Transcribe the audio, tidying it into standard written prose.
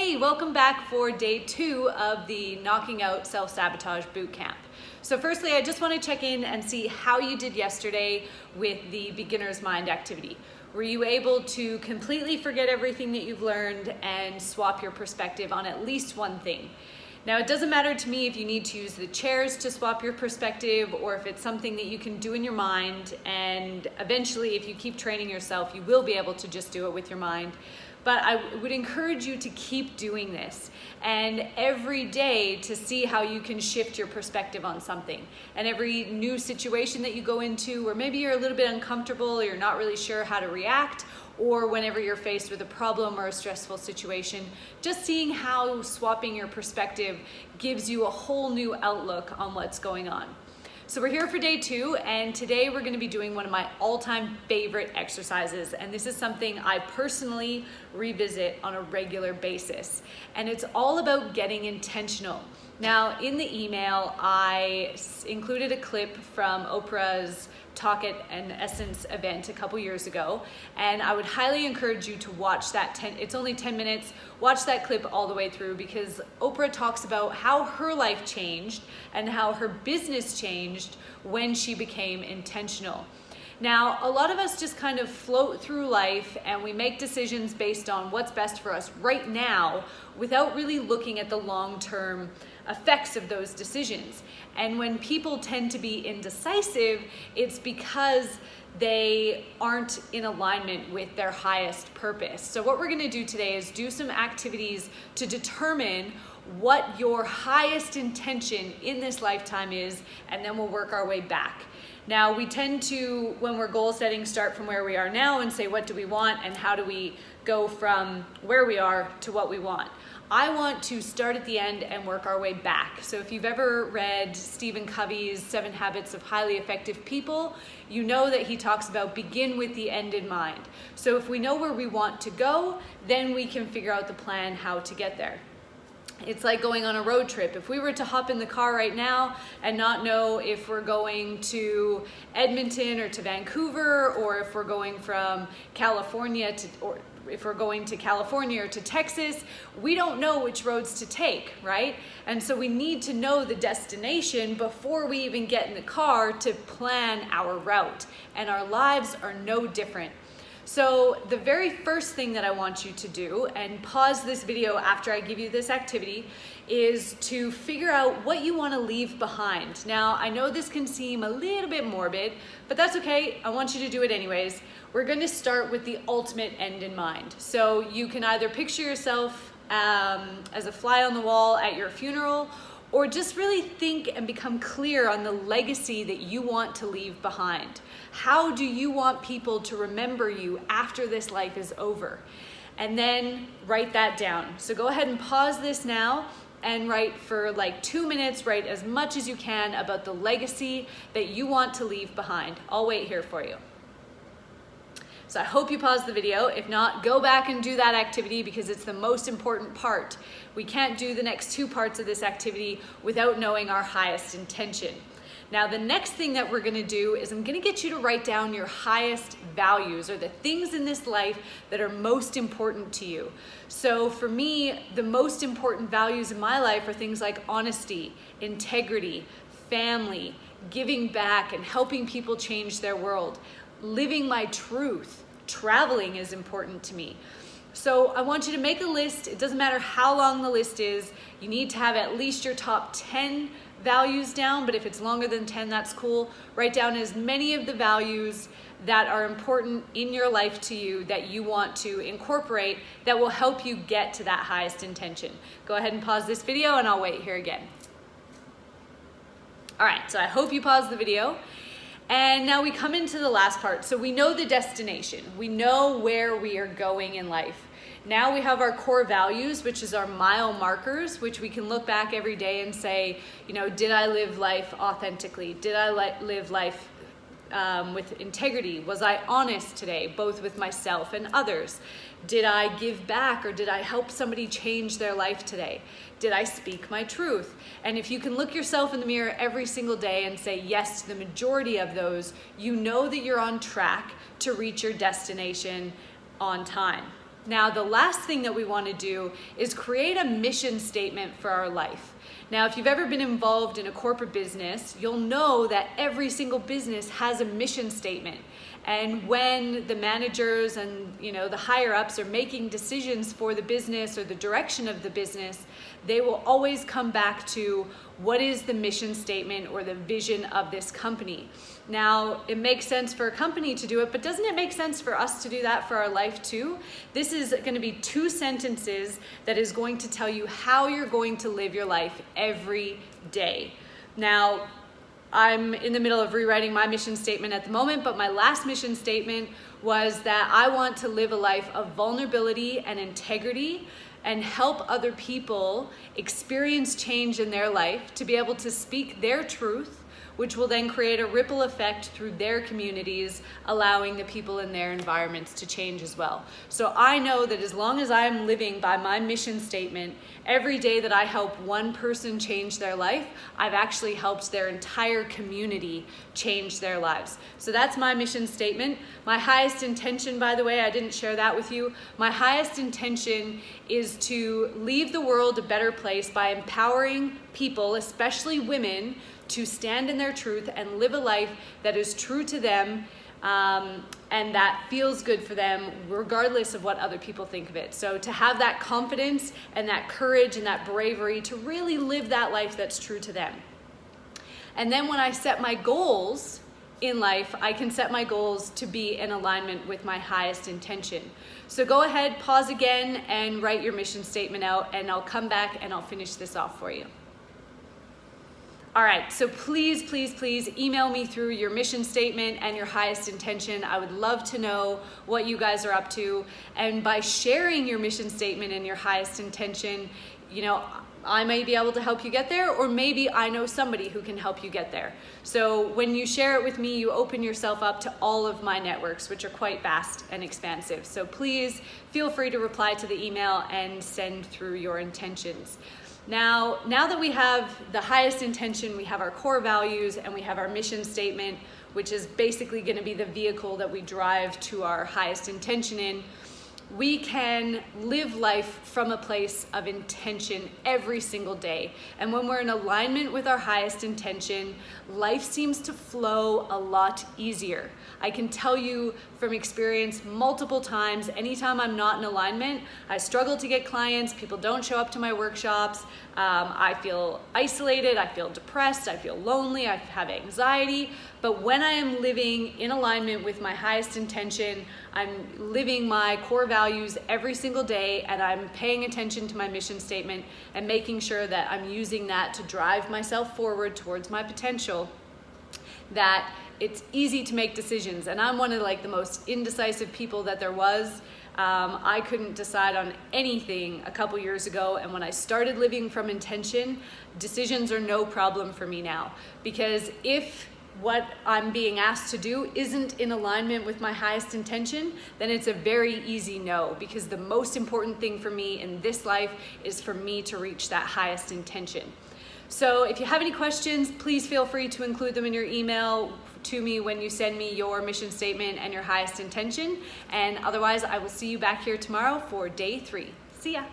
Hey, welcome back for day 2 of the Knocking Out Self-Sabotage Bootcamp. So firstly, I just want to check in and see how you did yesterday with the beginner's mind activity. Were you able to completely forget everything that you've learned and swap your perspective on at least one thing? Now, it doesn't matter to me if you need to use the chairs to swap your perspective or if it's something that you can do in your mind, and eventually if you keep training yourself, you will be able to just do it with your mind. But I would encourage you to keep doing this and every day to see how you can shift your perspective on something. And every new situation that you go into, or maybe you're a little bit uncomfortable or you're not really sure how to react, or whenever you're faced with a problem or a stressful situation, just seeing how swapping your perspective gives you a whole new outlook on what's going on. So we're here for day 2, and today we're going to be doing one of my all-time favorite exercises, and this is something I personally revisit on a regular basis, and it's all about getting intentional. Now, in the email, I included a clip from Oprah's Talk at an Essence event a couple years ago, and I would highly encourage you to watch that. It's only 10 minutes. Watch that clip all the way through, because Oprah talks about how her life changed and how her business changed when she became intentional. Now, a lot of us just kind of float through life and we make decisions based on what's best for us right now without really looking at the long-term effects of those decisions. And when people tend to be indecisive, it's because they aren't in alignment with their highest purpose. So what we're gonna do today is do some activities to determine what your highest intention in this lifetime is, and then we'll work our way back. Now, we tend to, when we're goal setting, start from where we are now and say, what do we want and how do we go from where we are to what we want? I want to start at the end and work our way back. So if you've ever read Stephen Covey's 7 Habits of Highly Effective People, you know that he talks about begin with the end in mind. So if we know where we want to go, then we can figure out the plan how to get there. It's like going on a road trip. If we were to hop in the car right now and not know if we're going to Edmonton or to Vancouver, or if we're going from California to, or if we're going to California or to Texas, we don't know which roads to take, right? And so we need to know the destination before we even get in the car to plan our route. And our lives are no different. So the very first thing that I want you to do, and pause this video after I give you this activity, is to figure out what you want to leave behind. Now, I know this can seem a little bit morbid, but that's okay. I want you to do it anyways. We're going to start with the ultimate end in mind. So you can either picture yourself as a fly on the wall at your funeral, or just really think and become clear on the legacy that you want to leave behind. How do you want people to remember you after this life is over? And then write that down. So go ahead and pause this now and write for like 2 minutes, write as much as you can about the legacy that you want to leave behind. I'll wait here for you. So I hope you paused the video. If not, go back and do that activity because it's the most important part. We can't do the next 2 parts of this activity without knowing our highest intention. Now, the next thing that we're gonna do is I'm gonna get you to write down your highest values, or the things in this life that are most important to you. So for me, the most important values in my life are things like honesty, integrity, family, giving back and helping people change their world, living my truth. Traveling is important to me. So I want you to make a list. It doesn't matter how long the list is. You need to have at least your top 10 values down, but if it's longer than 10, that's cool. Write down as many of the values that are important in your life to you that you want to incorporate that will help you get to that highest intention. Go ahead and pause this video and I'll wait here again. All right, so I hope you paused the video. And now we come into the last part. So we know the destination. We know where we are going in life. Now we have our core values, which is our mile markers, which we can look back every day and say, you know, did I live life authentically? Did I live life with integrity? Was I honest today, both with myself and others? Did I give back, or did I help somebody change their life today? Did I speak my truth? And if you can look yourself in the mirror every single day and say yes to the majority of those, you know that you're on track to reach your destination on time. Now, the last thing that we want to do is create a mission statement for our life. Now, if you've ever been involved in a corporate business, you'll know that every single business has a mission statement. And when the managers and the higher ups are making decisions for the business or the direction of the business, they will always come back to what is the mission statement or the vision of this company. Now, it makes sense for a company to do it, but doesn't it make sense for us to do that for our life too? This is going to be 2 sentences that is going to tell you how you're going to live your life every day. Now, I'm in the middle of rewriting my mission statement at the moment, but my last mission statement was that I want to live a life of vulnerability and integrity and help other people experience change in their life to be able to speak their truth, which will then create a ripple effect through their communities, allowing the people in their environments to change as well. So I know that as long as I'm living by my mission statement, every day that I help one person change their life, I've actually helped their entire community change their lives. So that's my mission statement. My highest intention, by the way, I didn't share that with you. My highest intention is to leave the world a better place by empowering people, especially women, to stand in their truth and live a life that is true to them and that feels good for them regardless of what other people think of it. So to have that confidence and that courage and that bravery to really live that life that's true to them. And then when I set my goals in life, I can set my goals to be in alignment with my highest intention. So go ahead, pause again, and write your mission statement out, and I'll come back and I'll finish this off for you. All right, so please, please, please email me through your mission statement and your highest intention. I would love to know what you guys are up to. And by sharing your mission statement and your highest intention, I may be able to help you get there, or maybe I know somebody who can help you get there. So when you share it with me, you open yourself up to all of my networks, which are quite vast and expansive. So please feel free to reply to the email and send through your intentions. Now that we have the highest intention, we have our core values, and we have our mission statement, which is basically going to be the vehicle that we drive to our highest intention in, we can live life from a place of intention every single day. And when we're in alignment with our highest intention, life seems to flow a lot easier. I can tell you from experience multiple times, anytime I'm not in alignment, I struggle to get clients, people don't show up to my workshops, I feel isolated, I feel depressed, I feel lonely, I have anxiety. But when I am living in alignment with my highest intention, I'm living my core values every single day, and I'm paying attention to my mission statement and making sure that I'm using that to drive myself forward towards my potential, that it's easy to make decisions. And I'm one of the most indecisive people that there was. I couldn't decide on anything a couple years ago, and when I started living from intention, decisions are no problem for me now. Because if what I'm being asked to do isn't in alignment with my highest intention, then it's a very easy no, because the most important thing for me in this life is for me to reach that highest intention. So if you have any questions, please feel free to include them in your email to me when you send me your mission statement and your highest intention. And otherwise, I will see you back here tomorrow for day 3. See ya.